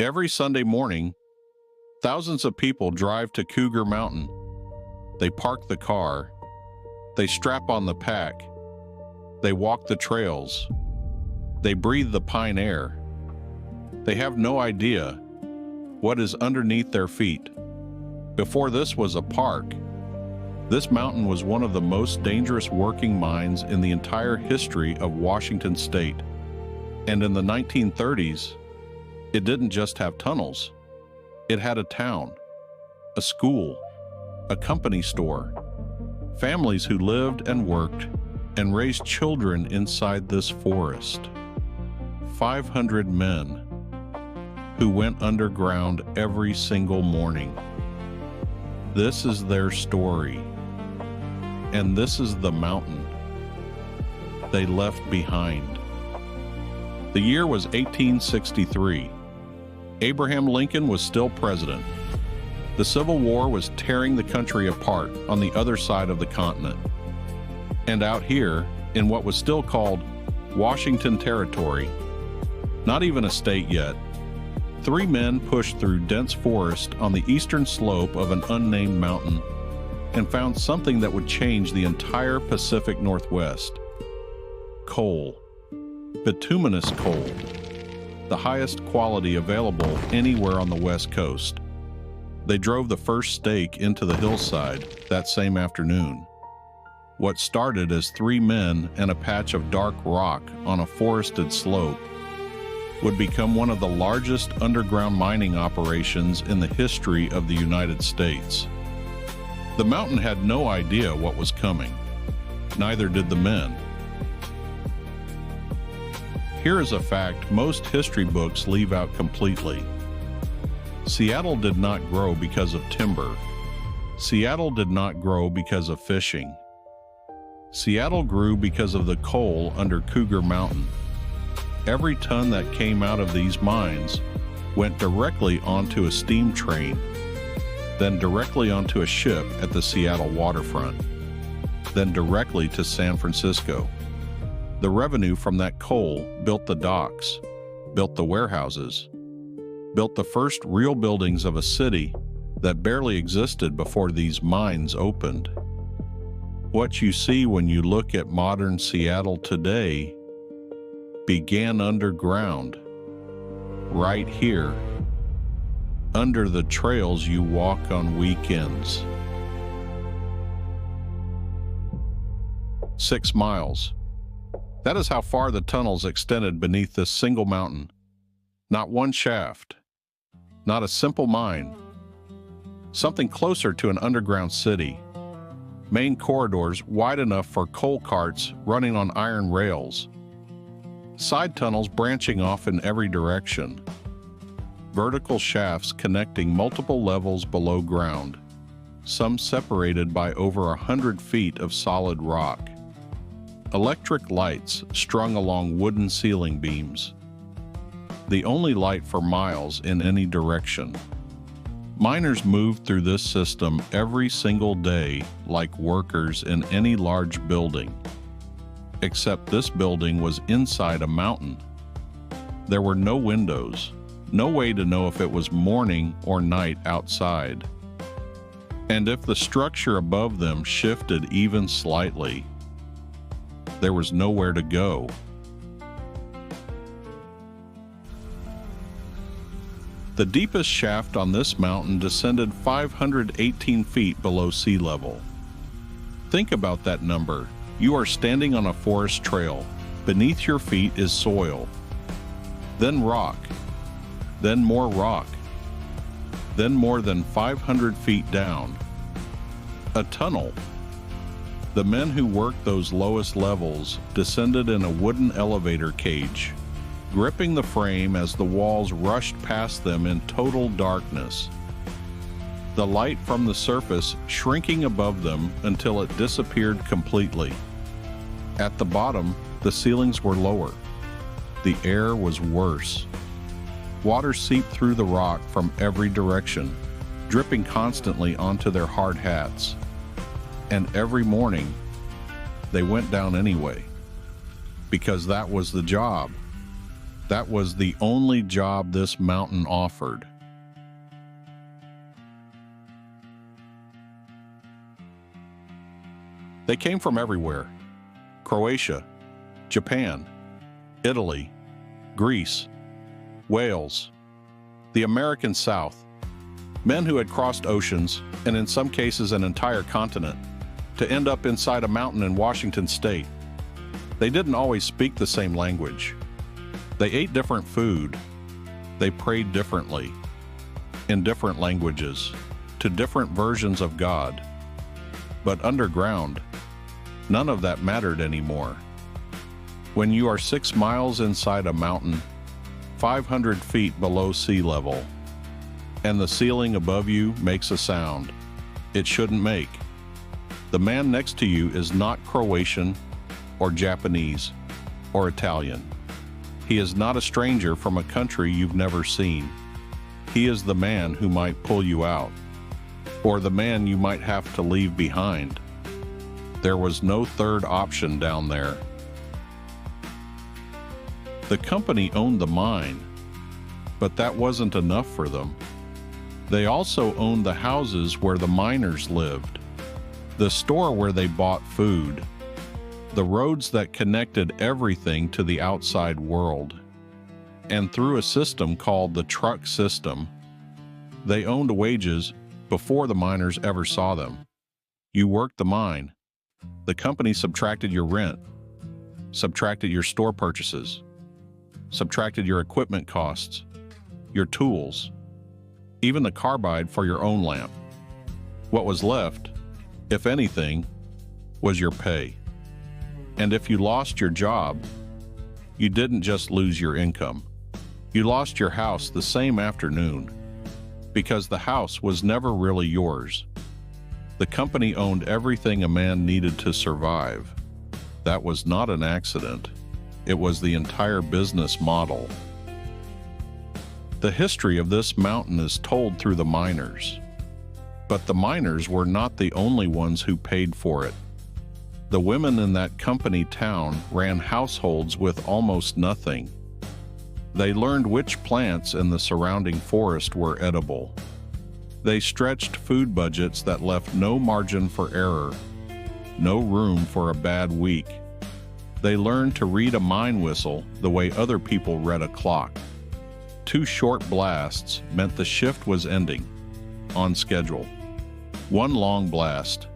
Every Sunday morning, thousands of people drive to Cougar Mountain. They park the car, they strap on the pack, they walk the trails, they breathe the pine air. They have no idea what is underneath their feet. Before this was a park, this mountain was one of the most dangerous working mines in the entire history of Washington state. And in the 1930s, it didn't just have tunnels. It had a town, a school, a company store, families who lived and worked and raised children inside this forest. 500 men who went underground every single morning. This is their story, and this is the mountain they left behind. The year was 1863. Abraham Lincoln was still president. The Civil War was tearing the country apart on the other side of the continent. And out here, in what was still called Washington Territory, not even a state yet, 3 men pushed through dense forest on the eastern slope of an unnamed mountain and found something that would change the entire Pacific Northwest. Coal. Bituminous coal. The highest quality available anywhere on the West Coast. They drove the first stake into the hillside that same afternoon. What started as 3 men and a patch of dark rock on a forested slope would become one of the largest underground mining operations in the history of the United States. The mountain had no idea what was coming. Neither did the men. Here is a fact most history books leave out completely. Seattle did not grow because of timber. Seattle did not grow because of fishing. Seattle grew because of the coal under Cougar Mountain. Every ton that came out of these mines went directly onto a steam train, then directly onto a ship at the Seattle waterfront, then directly to San Francisco. The revenue from that coal built the docks, built the warehouses, built the first real buildings of a city that barely existed before these mines opened. What you see when you look at modern Seattle today began underground, right here, under the trails you walk on weekends. 6 miles. That is how far the tunnels extended beneath this single mountain. Not one shaft, not a simple mine. Something closer to an underground city. Main corridors wide enough for coal carts running on iron rails. Side tunnels branching off in every direction. Vertical shafts connecting multiple levels below ground, some separated by over 100 feet of solid rock. Electric lights strung along wooden ceiling beams. The only light for miles in any direction. Miners moved through this system every single day like workers in any large building. Except this building was inside a mountain. There were no windows, no way to know if it was morning or night outside. And if the structure above them shifted even slightly, there was nowhere to go. The deepest shaft on this mountain descended 518 feet below sea level. Think about that number. You are standing on a forest trail. Beneath your feet is soil. Then rock. Then more rock. Then more than 500 feet down. A tunnel. The men who worked those lowest levels descended in a wooden elevator cage, gripping the frame as the walls rushed past them in total darkness. The light from the surface shrinking above them until it disappeared completely. At the bottom, the ceilings were lower. The air was worse. Water seeped through the rock from every direction, dripping constantly onto their hard hats. And every morning, they went down anyway, because that was the job. That was the only job this mountain offered. They came from everywhere: Croatia, Japan, Italy, Greece, Wales, the American South, men who had crossed oceans, and in some cases an entire continent, to end up inside a mountain in Washington state. They didn't always speak the same language. They ate different food. They prayed differently, in different languages, to different versions of God. But underground, none of that mattered anymore. When you are 6 miles inside a mountain, 500 feet below sea level, and the ceiling above you makes a sound it shouldn't make, the man next to you is not Croatian or Japanese or Italian. He is not a stranger from a country you've never seen. He is the man who might pull you out, or the man you might have to leave behind. There was no third option down there. The company owned the mine, but that wasn't enough for them. They also owned the houses where the miners lived, the store where they bought food, the roads that connected everything to the outside world. And through a system called the truck system, they owned wages before the miners ever saw them. You worked the mine. The company subtracted your rent, subtracted your store purchases, subtracted your equipment costs, your tools, even the carbide for your own lamp. What was left, if anything, was your pay. And if you lost your job, you didn't just lose your income. You lost your house the same afternoon, because the house was never really yours. The company owned everything a man needed to survive. That was not an accident. It was the entire business model. The history of this mountain is told through the miners. But the miners were not the only ones who paid for it. The women in that company town ran households with almost nothing. They learned which plants in the surrounding forest were edible. They stretched food budgets that left no margin for error, no room for a bad week. They learned to read a mine whistle the way other people read a clock. 2 short blasts meant the shift was ending, on schedule. 1 long blast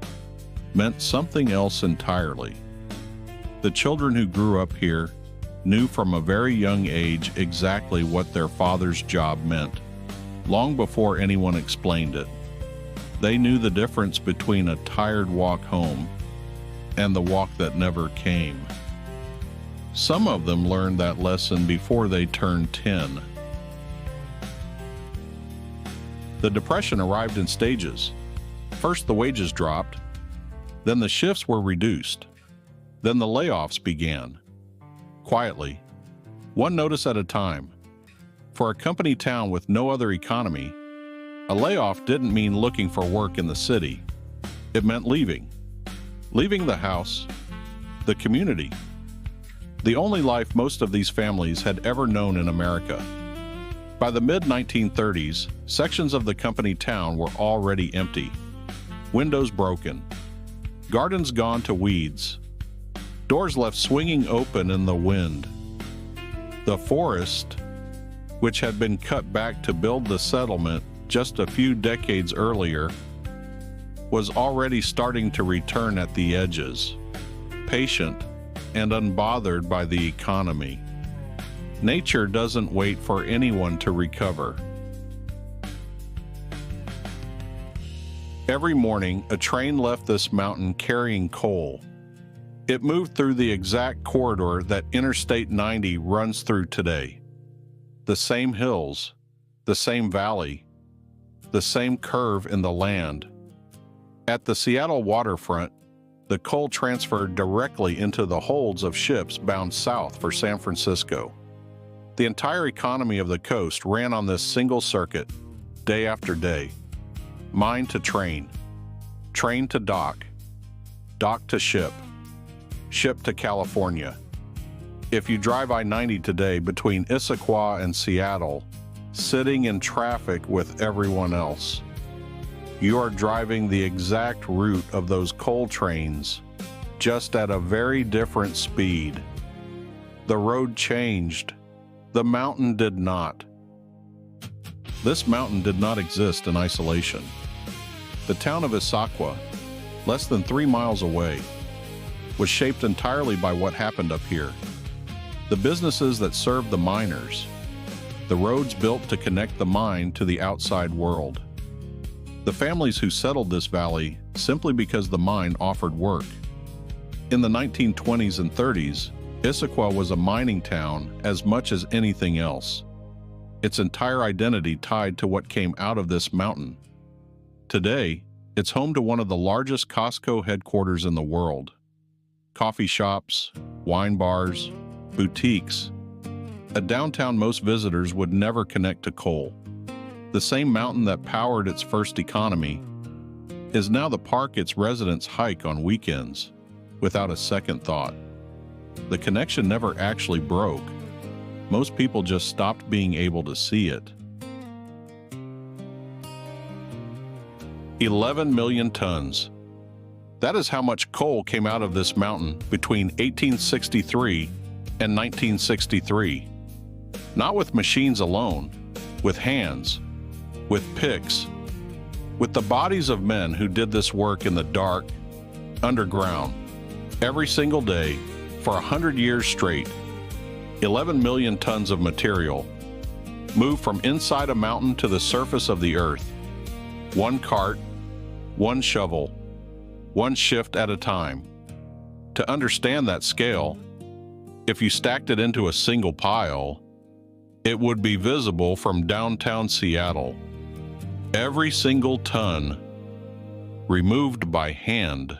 meant something else entirely. The children who grew up here knew from a very young age exactly what their father's job meant, long before anyone explained it. They knew the difference between a tired walk home and the walk that never came. Some of them learned that lesson before they turned 10. The Depression arrived in stages. First, the wages dropped. Then the shifts were reduced. Then the layoffs began. Quietly, one notice at a time. For a company town with no other economy, a layoff didn't mean looking for work in the city. It meant leaving. Leaving the house, the community, the only life most of these families had ever known in America. By the mid-1930s, sections of the company town were already empty. Windows broken, gardens gone to weeds, doors left swinging open in the wind. The forest, which had been cut back to build the settlement just a few decades earlier, was already starting to return at the edges, patient and unbothered by the economy. Nature doesn't wait for anyone to recover. Every morning, a train left this mountain carrying coal. It moved through the exact corridor that Interstate 90 runs through today. The same hills, the same valley, the same curve in the land. At the Seattle waterfront, the coal transferred directly into the holds of ships bound south for San Francisco. The entire economy of the coast ran on this single circuit, day after day. Mine to train, train to dock, dock to ship, ship to California. If you drive I-90 today between Issaquah and Seattle, sitting in traffic with everyone else, you are driving the exact route of those coal trains, just at a very different speed. The road changed. The mountain did not. This mountain did not exist in isolation. The town of Issaquah, less than 3 miles away, was shaped entirely by what happened up here. The businesses that served the miners, the roads built to connect the mine to the outside world, the families who settled this valley simply because the mine offered work. In the 1920s and 30s, Issaquah was a mining town as much as anything else. Its entire identity tied to what came out of this mountain. Today, it's home to one of the largest Costco headquarters in the world. Coffee shops, wine bars, boutiques, a downtown most visitors would never connect to coal. The same mountain that powered its first economy is now the park its residents hike on weekends, without a second thought. The connection never actually broke. Most people just stopped being able to see it. 11 million tons. That is how much coal came out of this mountain between 1863 and 1963. Not with machines alone, with hands, with picks, with the bodies of men who did this work in the dark, underground, every single day, for 100 years straight. 11 million tons of material moved from inside a mountain to the surface of the earth. One cart, one shovel, one shift at a time. To understand that scale, if you stacked it into a single pile, it would be visible from downtown Seattle. Every single ton removed by hand,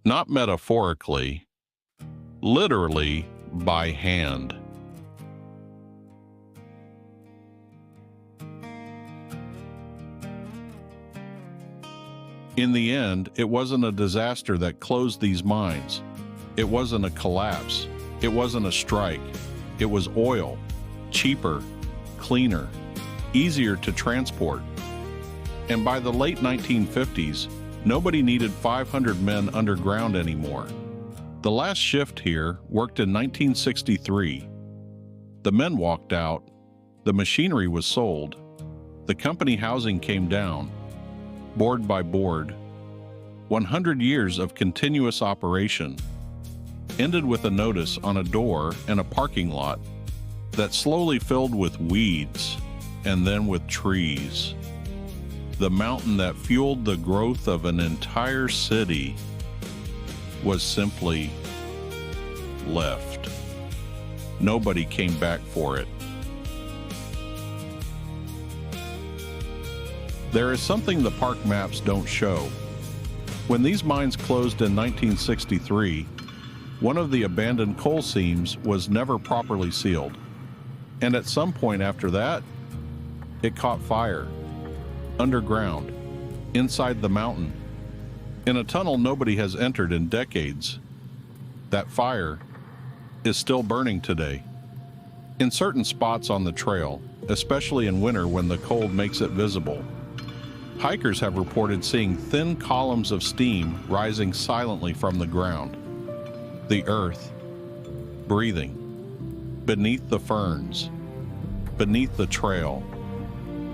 not metaphorically, literally by hand. In the end, it wasn't a disaster that closed these mines. It wasn't a collapse. It wasn't a strike. It was oil, cheaper, cleaner, easier to transport. And by the late 1950s, nobody needed 500 men underground anymore. The last shift here worked in 1963. The men walked out, the machinery was sold, the company housing came down, board by board. 100 years of continuous operation ended with a notice on a door in a parking lot that slowly filled with weeds and then with trees. The mountain that fueled the growth of an entire city was simply left. Nobody came back for it. There is something the park maps don't show. When these mines closed in 1963, one of the abandoned coal seams was never properly sealed. And at some point after that, it caught fire. Underground, inside the mountain, in a tunnel nobody has entered in decades. That fire is still burning today. In certain spots on the trail, especially in winter when the cold makes it visible, hikers have reported seeing thin columns of steam rising silently from the ground. The earth, breathing, beneath the ferns, beneath the trail,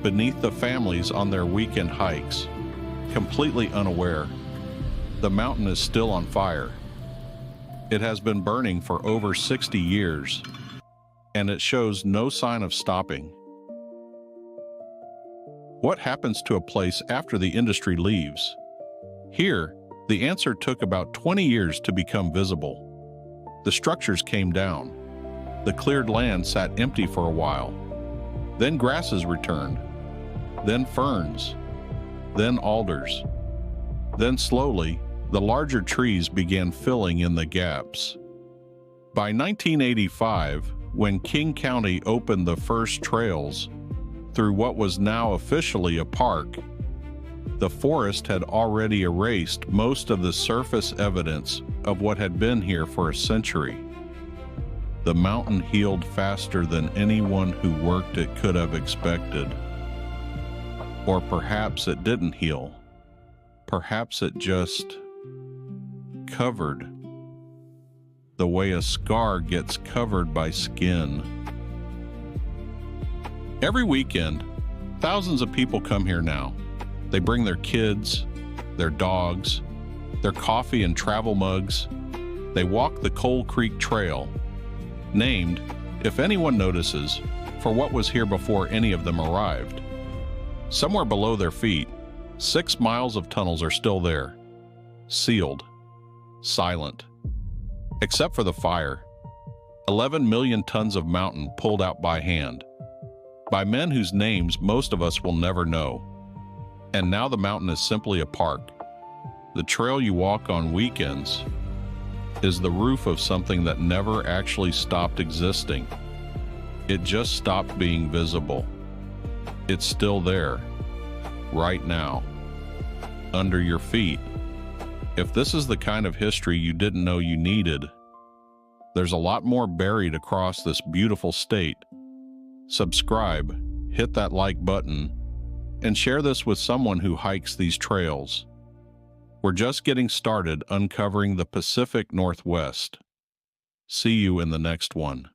beneath the families on their weekend hikes, completely unaware. The mountain is still on fire. It has been burning for over 60 years, and it shows no sign of stopping. What happens to a place after the industry leaves? Here, the answer took about 20 years to become visible. The structures came down. The cleared land sat empty for a while. Then grasses returned. Then ferns. Then alders. Then slowly, the larger trees began filling in the gaps. By 1985, when King County opened the first trails through what was now officially a park, the forest had already erased most of the surface evidence of what had been here for a century. The mountain healed faster than anyone who worked it could have expected. Or perhaps it didn't heal. Perhaps it just covered, the way a scar gets covered by skin. Every weekend, thousands of people come here now. They bring their kids, their dogs, their coffee and travel mugs. They walk the Coal Creek Trail, named, if anyone notices, for what was here before any of them arrived. Somewhere below their feet, 6 miles of tunnels are still there, sealed, silent. Except for the fire, 11 million tons of mountain pulled out by hand, by men whose names most of us will never know. And now the mountain is simply a park. The trail you walk on weekends is the roof of something that never actually stopped existing. It just stopped being visible. It's still there, right now, under your feet. If this is the kind of history you didn't know you needed, there's a lot more buried across this beautiful state. Subscribe, hit that like button, and share this with someone who hikes these trails. We're just getting started uncovering the Pacific Northwest. See you in the next one.